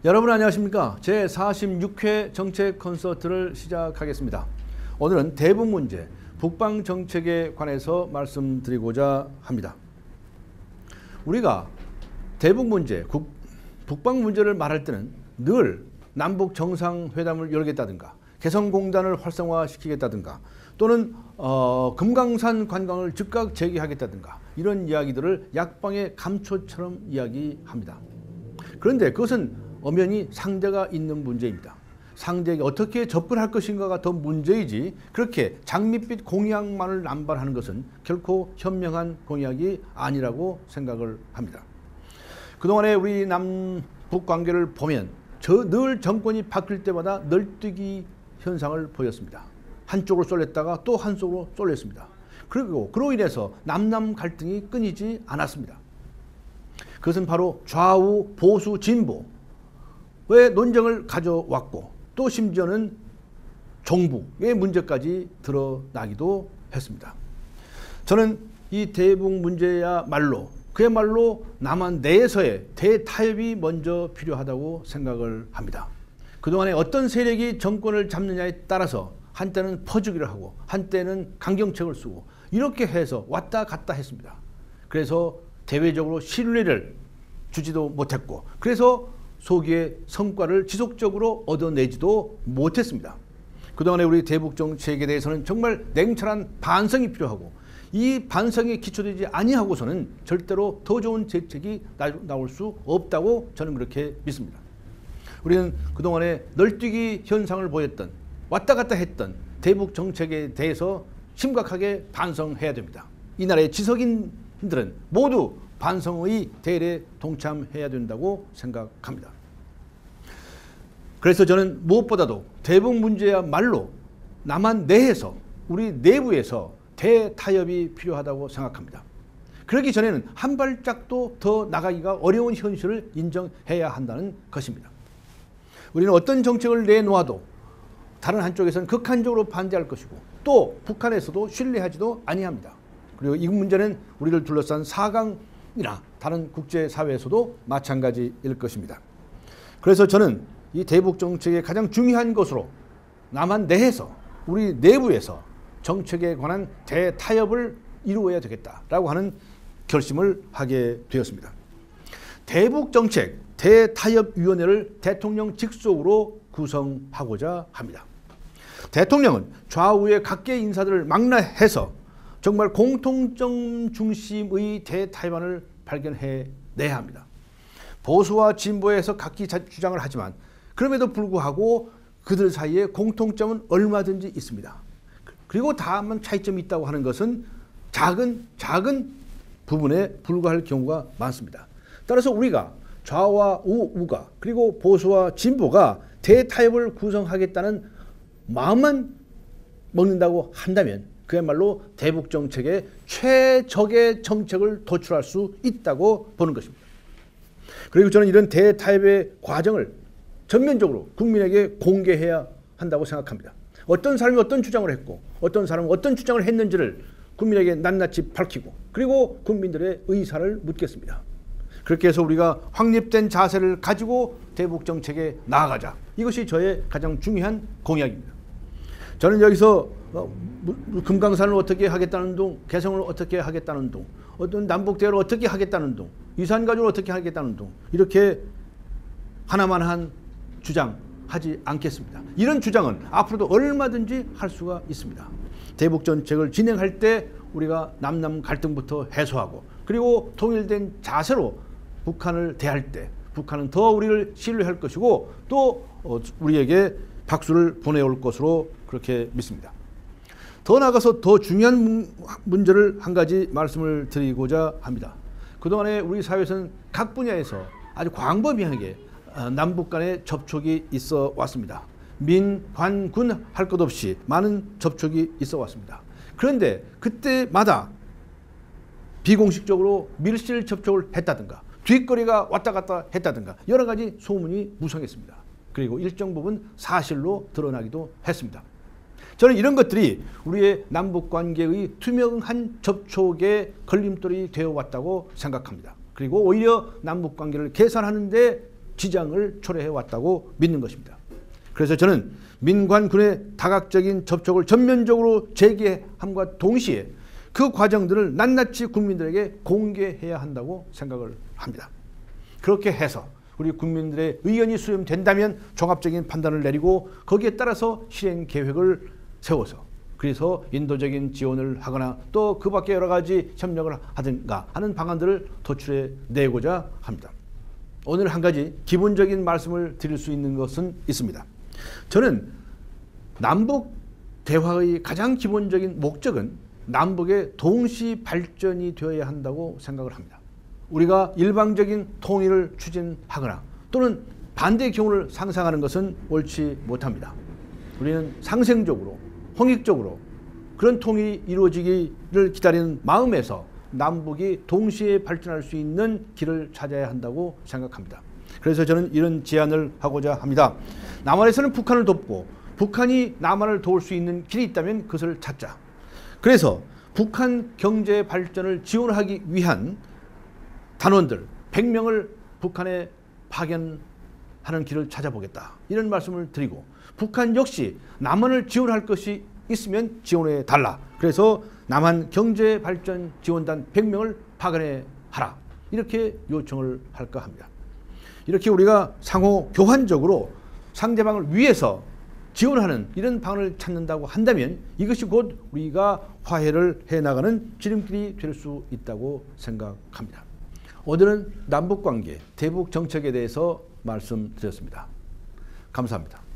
여러분 안녕하십니까? 제46회 정책 콘서트를 시작하겠습니다. 오늘은 대북 문제, 북방 정책에 관해서 말씀드리고자 합니다. 우리가 대북 문제, 북방 문제를 말할 때는 늘 남북 정상회담을 열겠다든가 개성공단을 활성화시키겠다든가 또는 금강산 관광을 즉각 재개하겠다든가 이런 이야기들을 약방의 감초처럼 이야기합니다. 그런데 그것은 엄연히 상대가 있는 문제입니다. 상대에게 어떻게 접근할 것인가가 더 문제이지 그렇게 장밋빛 공약만을 남발하는 것은 결코 현명한 공약이 아니라고 생각을 합니다. 그동안에 우리 남북 관계를 보면 늘 정권이 바뀔 때마다 널뛰기 현상을 보였습니다. 한쪽으로 쏠렸다가 또 한쪽으로 쏠렸습니다. 그리고 그로 인해서 남남 갈등이 끊이지 않았습니다. 그것은 바로 좌우, 보수, 진보의 논쟁을 가져왔고 또 심지어는 종북의 문제까지 드러나기도 했습니다. 저는 이 대북 문제야말로 그야말로 남한 내에서의 대타협이 먼저 필요하다고 생각을 합니다. 그동안에 어떤 세력이 정권을 잡느냐에 따라서 한때는 퍼주기를 하고 한때는 강경책을 쓰고 이렇게 해서 왔다 갔다 했습니다. 그래서 대외적으로 신뢰를 주지도 못했고 그래서 소기의 성과를 지속적으로 얻어내지도 못했습니다. 그동안에 우리 대북 정책에 대해서는 정말 냉철한 반성이 필요하고 이 반성에 기초되지 아니하고서는 절대로 더 좋은 대책이 나올 수 없다고 저는 그렇게 믿습니다. 우리는 그동안에 널뛰기 현상을 보였던 왔다 갔다 했던 대북 정책에 대해서 심각하게 반성해야 됩니다. 이 나라의 지석인들은 모두 반성의 대열에 동참해야 된다고 생각합니다. 그래서 저는 무엇보다도 대북 문제야말로 남한 내에서 우리 내부에서 대타협이 필요하다고 생각합니다. 그러기 전에는 한 발짝도 더 나가기가 어려운 현실을 인정해야 한다는 것입니다. 우리는 어떤 정책을 내놓아도 다른 한쪽에서는 극한적으로 반대할 것이고 또 북한에서도 신뢰하지도 아니합니다. 그리고 이 문제는 우리를 둘러싼 사강이나 다른 국제사회에서도 마찬가지일 것입니다. 그래서 저는 이 대북 정책의 가장 중요한 것으로 남한 내에서 우리 내부에서 정책에 관한 대타협을 이루어야 되겠다라고 하는 결심을 하게 되었습니다. 대북 정책 대타협위원회를 대통령 직속으로 구성하고자 합니다. 대통령은 좌우의 각계 인사들을 망라해서 정말 공통점 중심의 대타협안을 발견해내야 합니다. 보수와 진보에서 각기 주장을 하지만 그럼에도 불구하고 그들 사이에 공통점은 얼마든지 있습니다. 그리고 다만 차이점이 있다고 하는 것은 작은 부분에 불과할 경우가 많습니다. 따라서 우리가 좌와 우가 그리고 보수와 진보가 대타협을 구성하겠다는 마음만 먹는다고 한다면 그야말로 대북 정책의 최적의 정책을 도출할 수 있다고 보는 것입니다. 그리고 저는 이런 대타협의 과정을 전면적으로 국민에게 공개해야 한다고 생각합니다. 어떤 사람이 어떤 주장을 했고 어떤 사람은 어떤 주장을 했는지를 국민에게 낱낱이 밝히고 그리고 국민들의 의사를 묻겠습니다. 그렇게 해서 우리가 확립된 자세를 가지고 대북 정책에 나아가자. 이것이 저의 가장 중요한 공약입니다. 저는 여기서 금강산을 어떻게 하겠다는 둥, 개성을 어떻게 하겠다는 둥, 어떤 남북대화를 어떻게 하겠다는 둥, 이산가족을 어떻게 하겠다는 둥 이렇게 하나만 한 주장하지 않겠습니다. 이런 주장은 앞으로도 얼마든지 할 수가 있습니다. 대북 정책을 진행할 때 우리가 남남 갈등부터 해소하고 그리고 통일된 자세로 북한을 대할 때 북한은 더 우리를 신뢰할 것이고 또 우리에게 박수를 보내올 것으로 그렇게 믿습니다. 더 나아가서 더 중요한 문제를 한 가지 말씀을 드리고자 합니다. 그동안에 우리 사회에서는 각 분야에서 아주 광범위하게 남북 간의 접촉이 있어 왔습니다. 민, 관, 군 할 것 없이 많은 접촉이 있어 왔습니다. 그런데 그때마다 비공식적으로 밀실 접촉을 했다든가 뒷거리가 왔다 갔다 했다든가 여러 가지 소문이 무성했습니다. 그리고 일정 부분 사실로 드러나기도 했습니다. 저는 이런 것들이 우리의 남북관계의 투명한 접촉의 걸림돌이 되어 왔다고 생각합니다. 그리고 오히려 남북관계를 개선하는 데 지장을 초래해 왔다고 믿는 것입니다. 그래서 저는 민관 군의 다각적인 접촉을 전면적으로 재개함과 동시에 그 과정들을 낱낱이 국민들에게 공개해야 한다고 생각을 합니다. 그렇게 해서 우리 국민들의 의견이 수렴된다면 종합적인 판단을 내리고 거기에 따라서 실행 계획을 세워서 그래서 인도적인 지원을 하거나 또 그 밖에 여러 가지 협력을 하든가 하는 방안들을 도출해 내고자 합니다. 오늘 한 가지 기본적인 말씀을 드릴 수 있는 것은 있습니다. 저는 남북 대화의 가장 기본적인 목적은 남북의 동시 발전이 되어야 한다고 생각을 합니다. 우리가 일방적인 통일을 추진하거나 또는 반대의 경우를 상상하는 것은 옳지 못합니다. 우리는 상생적으로 홍익적으로 그런 통일이 이루어지기를 기다리는 마음에서 남북이 동시에 발전할 수 있는 길을 찾아야 한다고 생각합니다. 그래서 저는 이런 제안을 하고자 합니다. 남한에서는 북한을 돕고 북한이 남한을 도울 수 있는 길이 있다면 그것을 찾자. 그래서 북한 경제 발전을 지원하기 위한 단원들 100명을 북한에 파견하는 길을 찾아보겠다. 이런 말씀을 드리고 북한 역시 남한을 지원할 것이 있으면 지원해 달라. 그래서 남한 경제발전 지원단 100명을 파견해 하라. 이렇게 요청을 할까 합니다. 이렇게 우리가 상호 교환적으로 상대방을 위해서 지원하는 이런 방안을 찾는다고 한다면 이것이 곧 우리가 화해를 해나가는 지름길이 될 수 있다고 생각합니다. 오늘은 남북관계, 대북정책에 대해서 말씀드렸습니다. 감사합니다.